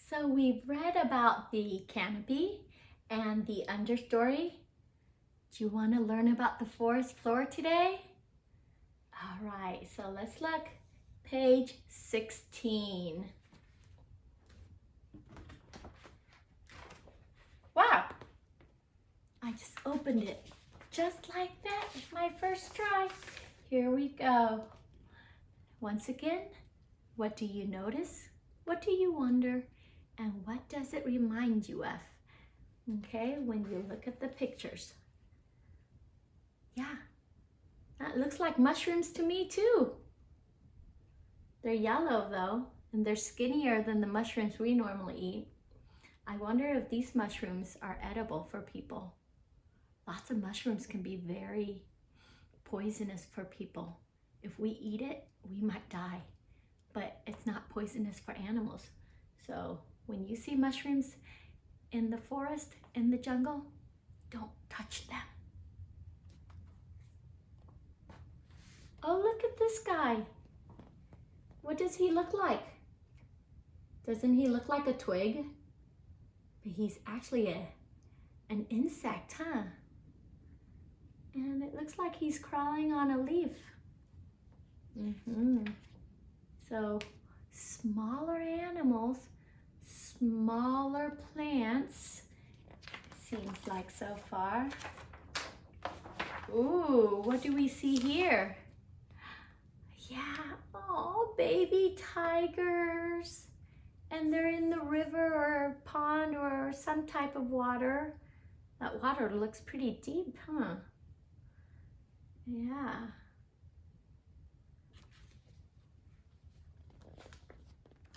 So we've read about the canopy and the understory. Do you want to learn about the forest floor today? All right, so let's look. Page 16. Wow, I just opened it just like that. It's my first try. Here we go. Once again, what do you notice? What do you wonder? And what does it remind you of? Okay, when you look at the pictures. Yeah, that looks like mushrooms to me too. They're yellow though, and they're skinnier than the mushrooms we normally eat. I wonder if these mushrooms are edible for people. Lots of mushrooms can be very poisonous for people. If we eat it, we might die, but it's not poisonous for animals. So when you see mushrooms in the forest, in the jungle, don't touch them. Oh, look at this guy. What does he look like? Doesn't he look like a twig? But he's actually an insect, huh? And it looks like he's crawling on a leaf. So smaller animals, smaller plants, seems like so far. Ooh, what do we see here? Yeah, oh, baby tigers. And they're in the river or pond or some type of water. That water looks pretty deep, huh? Yeah.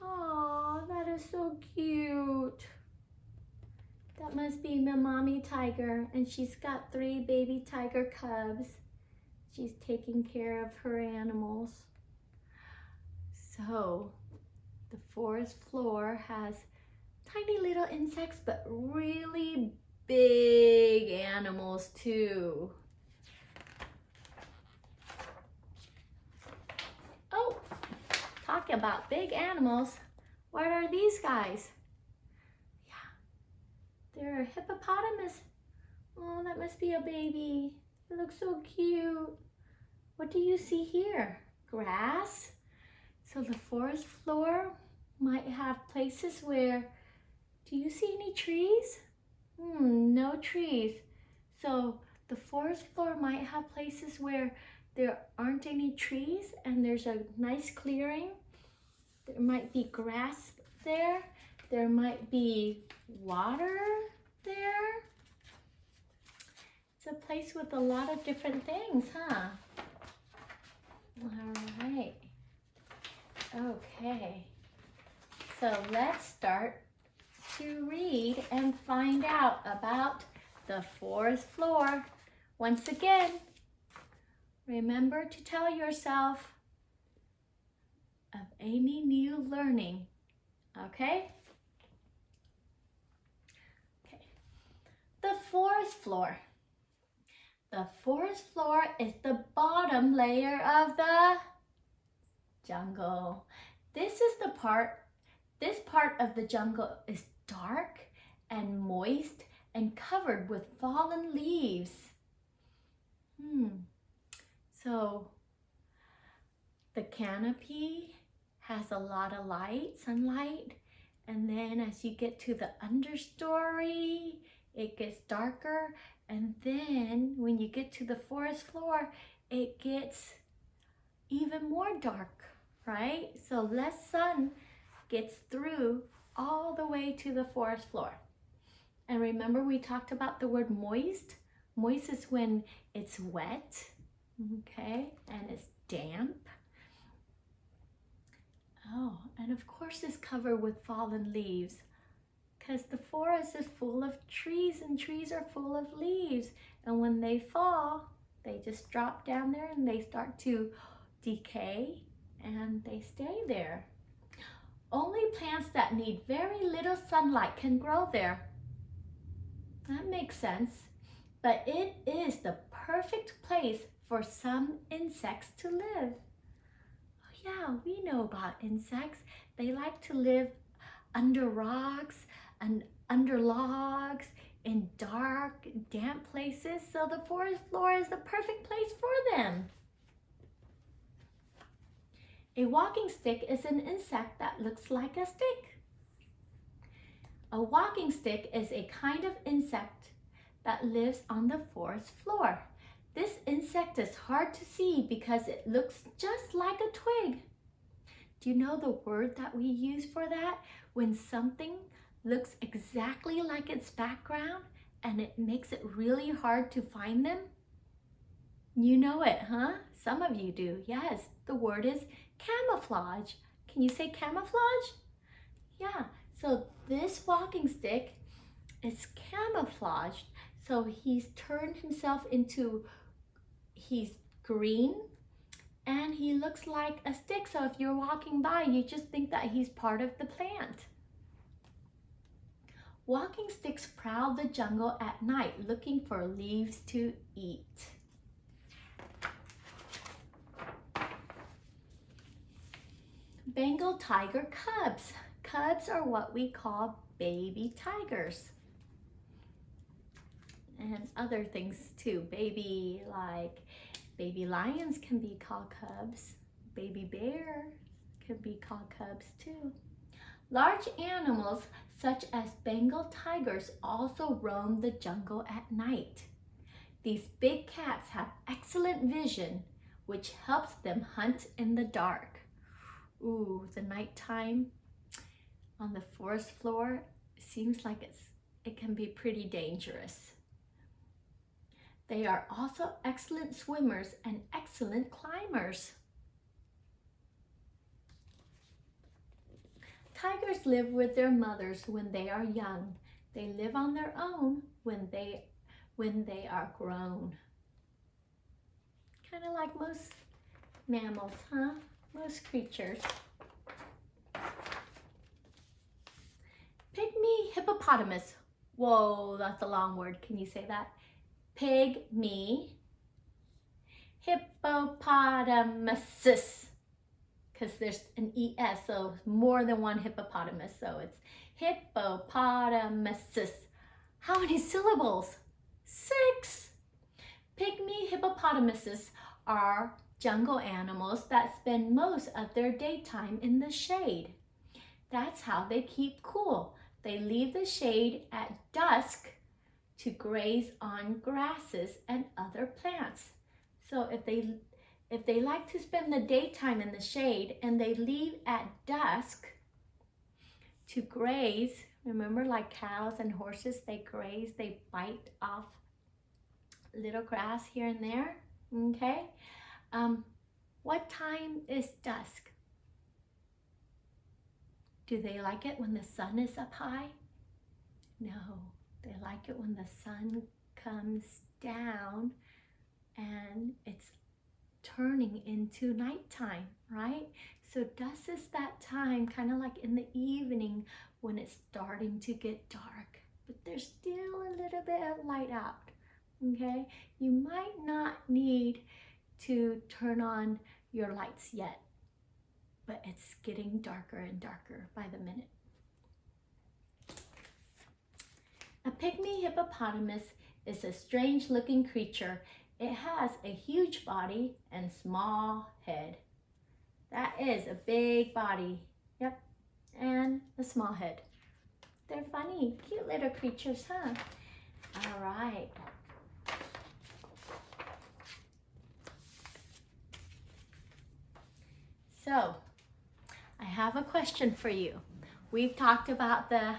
Oh, that is so cute. That must be my mommy tiger, and she's got 3 baby tiger cubs. She's taking care of her animals. So, the forest floor has tiny little insects, but really big animals too. Oh, talk about big animals. What are these guys? Yeah, they're a hippopotamus. Oh, that must be a baby. It looks so cute. What do you see here? Grass? So the forest floor might have places where, do you see any trees? No trees. So the forest floor might have places where there aren't any trees and there's a nice clearing. There might be grass there. There might be water there. It's a place with a lot of different things, huh? All right. Okay. So let's start to read and find out about the forest floor. Once again, remember to tell yourself of any new learning, okay? Okay. The forest floor. The forest floor is the bottom layer of the jungle. This part of the jungle is dark and moist and covered with fallen leaves. So the canopy has a lot of sunlight, and then as you get to the understory, it gets darker, and then when you get to the forest floor, it gets even more dark, right? So less sun gets through all the way to the forest floor. And remember we talked about the word moist? Moist is when it's wet, okay, and it's damp. Oh, and of course it's covered with fallen leaves because the forest is full of trees and trees are full of leaves. And when they fall, they just drop down there and they start to decay and they stay there. Only plants that need very little sunlight can grow there. That makes sense, but it is the perfect place for some insects to live. Oh yeah, we know about insects. They like to live under rocks and under logs, in dark, damp places, so the forest floor is the perfect place for them. A walking stick is an insect that looks like a stick. A walking stick is a kind of insect that lives on the forest floor. This insect is hard to see because it looks just like a twig. Do you know the word that we use for that? When something looks exactly like its background and it makes it really hard to find them? You know it, huh? Some of you do. Yes, the word is camouflage. Can you say camouflage? Yeah, so this walking stick is camouflaged. So he's turned himself into, he's green and he looks like a stick. So if you're walking by, you just think that he's part of the plant. Walking sticks prowl the jungle at night looking for leaves to eat. Bengal tiger cubs. Cubs are what we call baby tigers. And other things too. Baby lions can be called cubs. Baby bears can be called cubs too. Large animals such as Bengal tigers also roam the jungle at night. These big cats have excellent vision, which helps them hunt in the dark. Ooh, the nighttime on the forest floor seems like it can be pretty dangerous. They are also excellent swimmers and excellent climbers. Tigers live with their mothers when they are young. They live on their own when they are grown. Kind of like most mammals, huh? Most creatures. Pygmy hippopotamus. Whoa, that's a long word. Can you say that? Pygmy hippopotamus. Because there's an ES, so more than one hippopotamus. So it's hippopotamus. How many syllables? 6. Pygmy hippopotamuses are jungle animals that spend most of their daytime in the shade. That's how they keep cool. They leave the shade at dusk to graze on grasses and other plants. So if they like to spend the daytime in the shade and they leave at dusk to graze, remember like cows and horses, they graze, they bite off little grass here and there, okay? What time is dusk? Do they like it when the sun is up high? No, they like it when the sun comes down and it's turning into nighttime, right? So dusk is that time, kind of like in the evening when it's starting to get dark, but there's still a little bit of light out, okay? You might not need to turn on your lights yet, but it's getting darker and darker by the minute. A pygmy hippopotamus is a strange looking creature. It has a huge body and small head. That is a big body, yep, and a small head. They're funny, cute little creatures, huh? All right. So, I have a question for you. We've talked about the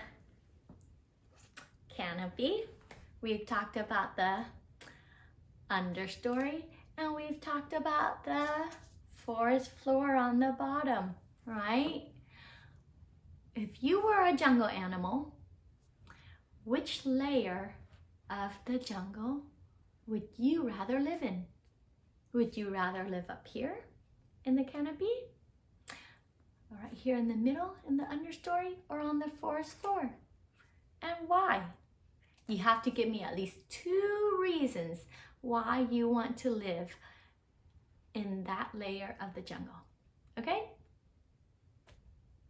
canopy, we've talked about the understory, and we've talked about the forest floor on the bottom, right? If you were a jungle animal, which layer of the jungle would you rather live in? Would you rather live up here in the canopy? Or right here in the middle in the understory, or on the forest floor? And why? You have to give me at least 2 reasons why you want to live in that layer of the jungle. Okay?